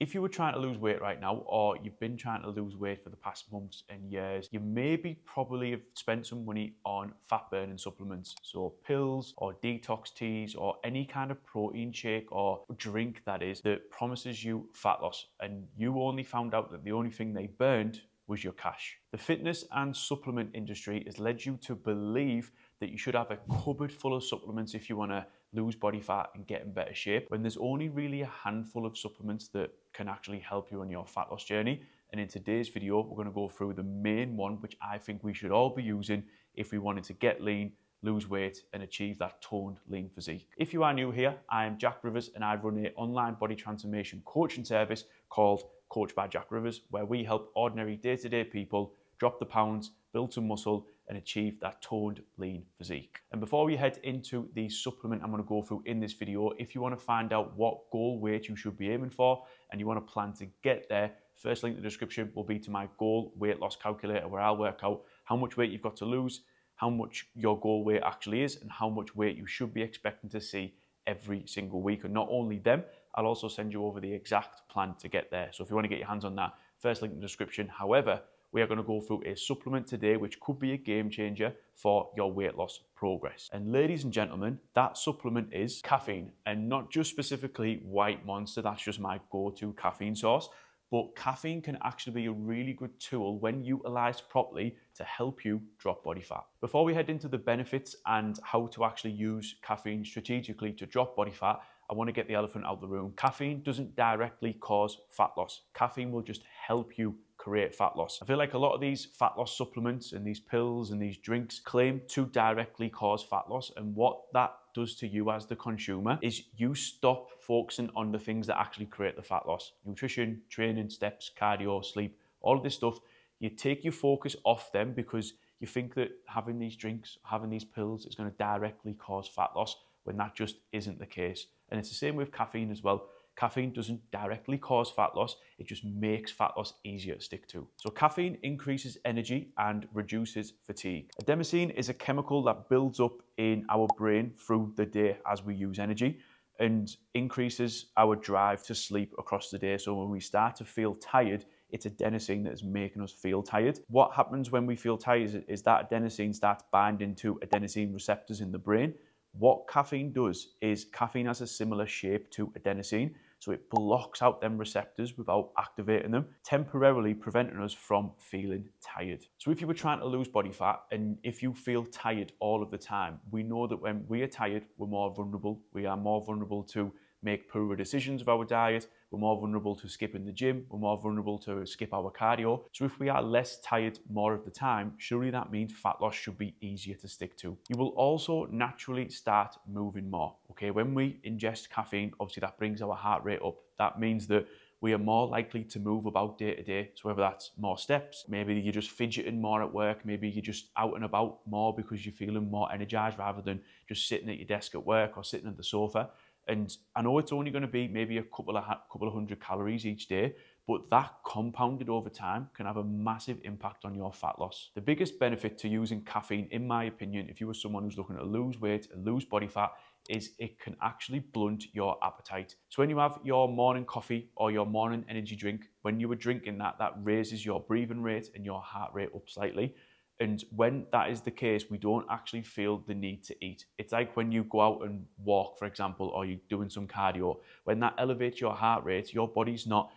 If you were trying to lose weight right now, or you've been trying to lose weight for the past months and years, you maybe probably have spent some money on fat burning supplements. So pills or detox teas or any kind of protein shake or drink that is, that promises you fat loss. And you only found out that the only thing they burned was your cash. The fitness and supplement industry has led you to believe that you should have a cupboard full of supplements if you want to lose body fat and get in better shape, when there's only really a handful of supplements that can actually help you on your fat loss journey. And in today's video, we're going to go through the main one, which I think we should all be using if we wanted to get lean, lose weight, and achieve that toned, lean physique. If you are new here, I am Jack Rivers, and I run an online body transformation coaching service called Coach by Jack Rivers, where we help ordinary day-to-day people drop the pounds, build some muscle, and achieve that toned, lean physique. And before we head into the supplement I'm going to go through in this video, if you want to find out what goal weight you should be aiming for and you want to plan to get there, first link in the description will be to my goal weight loss calculator, where I'll work out how much weight you've got to lose, how much your goal weight actually is, and how much weight you should be expecting to see every single week. And not only them, I'll also send you over the exact plan to get there. So if you want to get your hands on that, first link in the description. However, we are going to go through a supplement today which could be a game changer for your weight loss progress. And ladies and gentlemen, that supplement is caffeine, and not just specifically White Monster. That's just my go-to caffeine source. But caffeine can actually be a really good tool when utilized properly to help you drop body fat. Before we head into the benefits and how to actually use caffeine strategically to drop body fat, I want to get the elephant out of the room. Caffeine doesn't directly cause fat loss. Caffeine will just help you create fat loss. I feel like a lot of these fat loss supplements and these pills and these drinks claim to directly cause fat loss, and what that does to you as the consumer is you stop focusing on the things that actually create the fat loss. Nutrition, training, steps, cardio, sleep, all of this stuff. You take your focus off them because you think that having these drinks, having these pills is going to directly cause fat loss, when that just isn't the case. And it's the same with caffeine as well. Caffeine doesn't directly cause fat loss, it just makes fat loss easier to stick to. So caffeine increases energy and reduces fatigue. Adenosine is a chemical that builds up in our brain through the day as we use energy, and increases our drive to sleep across the day. So when we start to feel tired, it's adenosine that is making us feel tired. What happens when we feel tired is that adenosine starts binding to adenosine receptors in the brain. What caffeine does is caffeine has a similar shape to adenosine, so it blocks out them receptors without activating them, temporarily preventing us from feeling tired. So if you were trying to lose body fat and if you feel tired all of the time, we know that when we are tired, we're more vulnerable. We are more vulnerable to make poorer decisions of our diet. We're more vulnerable to skipping the gym. We're more vulnerable to skip our cardio. So if we are less tired more of the time, surely that means fat loss should be easier to stick to. You will also naturally start moving more. Okay, when we ingest caffeine, obviously that brings our heart rate up. That means that we are more likely to move about day to day. So whether that's more steps, maybe you're just fidgeting more at work, maybe you're just out and about more because you're feeling more energized rather than just sitting at your desk at work or sitting at the sofa. And I know it's only going to be maybe a couple of hundred calories each day, but that compounded over time can have a massive impact on your fat loss. The biggest benefit to using caffeine, in my opinion, if you are someone who's looking to lose weight and lose body fat, is it can actually blunt your appetite. So when you have your morning coffee or your morning energy drink, when you are drinking that, that raises your breathing rate and your heart rate up slightly. And when that is the case, we don't actually feel the need to eat. It's like when you go out and walk, for example, or you're doing some cardio. When that elevates your heart rate, your body's not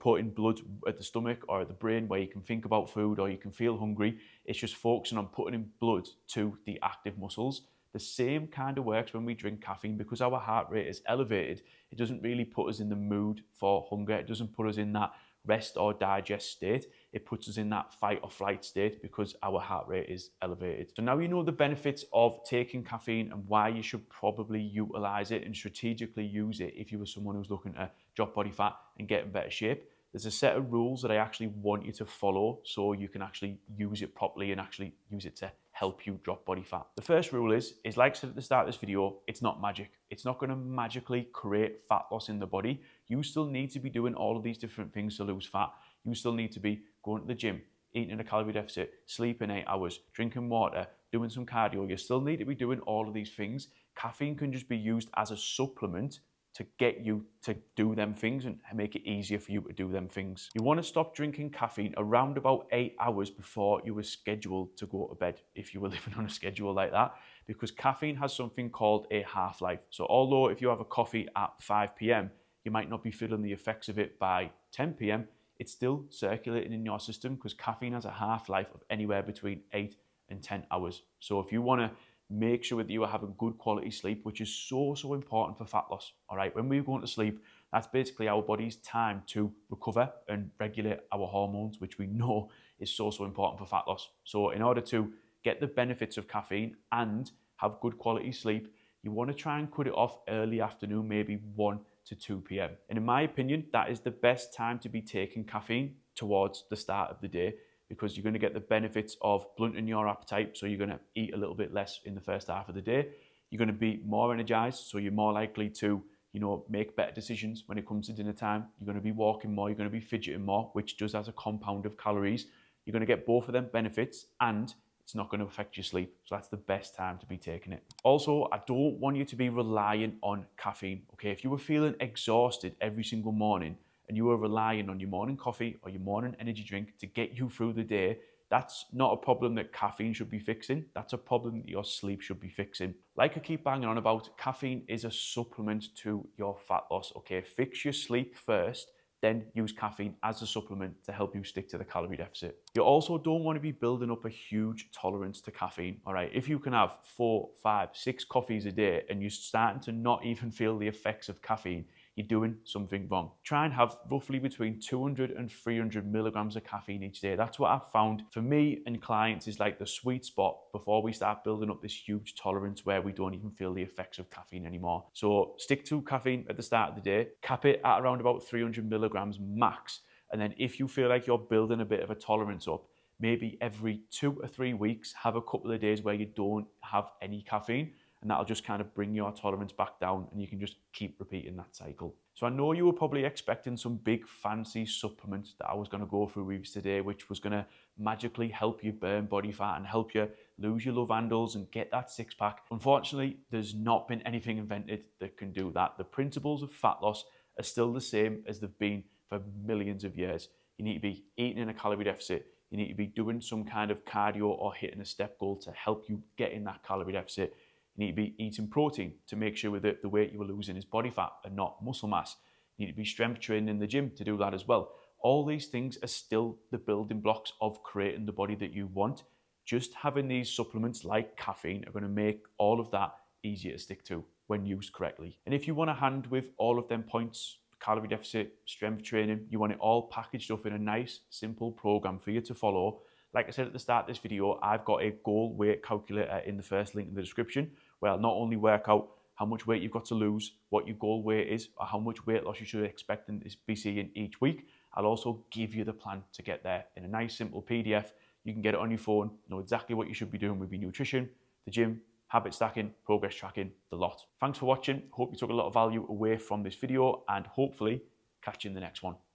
putting blood at the stomach or at the brain where you can think about food or you can feel hungry. It's just focusing on putting in blood to the active muscles. The same kind of works when we drink caffeine. Because our heart rate is elevated, it doesn't really put us in the mood for hunger. It doesn't put us in that rest or digest state. It puts us in that fight or flight state because our heart rate is elevated. So now you know the benefits of taking caffeine and why you should probably utilize it and strategically use it if you were someone who's looking to drop body fat and get in better shape. There's a set of rules that I actually want you to follow so you can actually use it properly and actually use it to help you drop body fat. The first rule is like I said at the start of this video, it's not magic. It's not going to magically create fat loss in the body. You still need to be doing all of these different things to lose fat. You still need to be going to the gym, eating a calorie deficit, sleeping 8 hours, drinking water, doing some cardio. You still need to be doing all of these things. Caffeine can just be used as a supplement to get you to do them things and make it easier for you to do them things. You want to stop drinking caffeine around about 8 hours before you were scheduled to go to bed, if you were living on a schedule like that, because caffeine has something called a half-life. So although if you have a coffee at 5 p.m, you might not be feeling the effects of it by 10 p.m, it's still circulating in your system because caffeine has a half-life of anywhere between 8 and 10 hours. So if you want to make sure that you are having good quality sleep, which is so important for fat loss. All right, when we go into sleep, that's basically our body's time to recover and regulate our hormones, which we know is so important for fat loss. So in order to get the benefits of caffeine and have good quality sleep, you want to try and cut it off early afternoon, maybe 1 to 2 p.m. And in my opinion, that is the best time to be taking caffeine towards the start of the day, because you're going to get the benefits of blunting your appetite. So you're going to eat a little bit less in the first half of the day. You're going to be more energized. So you're more likely to, make better decisions when it comes to dinner time. You're going to be walking more. You're going to be fidgeting more, which does has a compound of calories. You're going to get both of them benefits and it's not going to affect your sleep. So that's the best time to be taking it. Also, I don't want you to be relying on caffeine. Okay, if you were feeling exhausted every single morning, and you are relying on your morning coffee or your morning energy drink to get you through the day, that's not a problem that caffeine should be fixing. That's a problem that your sleep should be fixing. Like I keep banging on about, caffeine is a supplement to your fat loss. Okay, fix your sleep first, then use caffeine as a supplement to help you stick to the calorie deficit. You also don't want to be building up a huge tolerance to caffeine. All right, if you can have 4, 5, 6 coffees a day and you're starting to not even feel the effects of caffeine, you're doing something wrong. Try and have roughly between 200 and 300 milligrams of caffeine each day. That's what I've found for me and clients is like the sweet spot before we start building up this huge tolerance where we don't even feel the effects of caffeine anymore. So stick to caffeine at the start of the day, cap it at around about 300 milligrams max. And then if you feel like you're building a bit of a tolerance up, maybe every 2 or 3 weeks, have a couple of days where you don't have any caffeine, and that'll just kind of bring your tolerance back down and you can just keep repeating that cycle. So I know you were probably expecting some big fancy supplements that I was going to go through with you today, which was going to magically help you burn body fat and help you lose your love handles and get that six pack. Unfortunately, there's not been anything invented that can do that. The principles of fat loss are still the same as they've been for millions of years. You need to be eating in a calorie deficit. You need to be doing some kind of cardio or hitting a step goal to help you get in that calorie deficit. You need to be eating protein to make sure that the weight you are losing is body fat and not muscle mass. You need to be strength training in the gym to do that as well. All these things are still the building blocks of creating the body that you want. Just having these supplements like caffeine are going to make all of that easier to stick to when used correctly. And if you want a hand with all of them points, calorie deficit, strength training, you want it all packaged up in a nice, simple program for you to follow. Like I said at the start of this video, I've got a goal weight calculator in the first link in the description, where I'll not only work out how much weight you've got to lose, what your goal weight is, or how much weight loss you should expect to be seeing each week. I'll also give you the plan to get there in a nice, simple PDF. You can get it on your phone, know exactly what you should be doing with your nutrition, the gym, habit stacking, progress tracking, the lot. Thanks for watching. Hope you took a lot of value away from this video and hopefully catch you in the next one.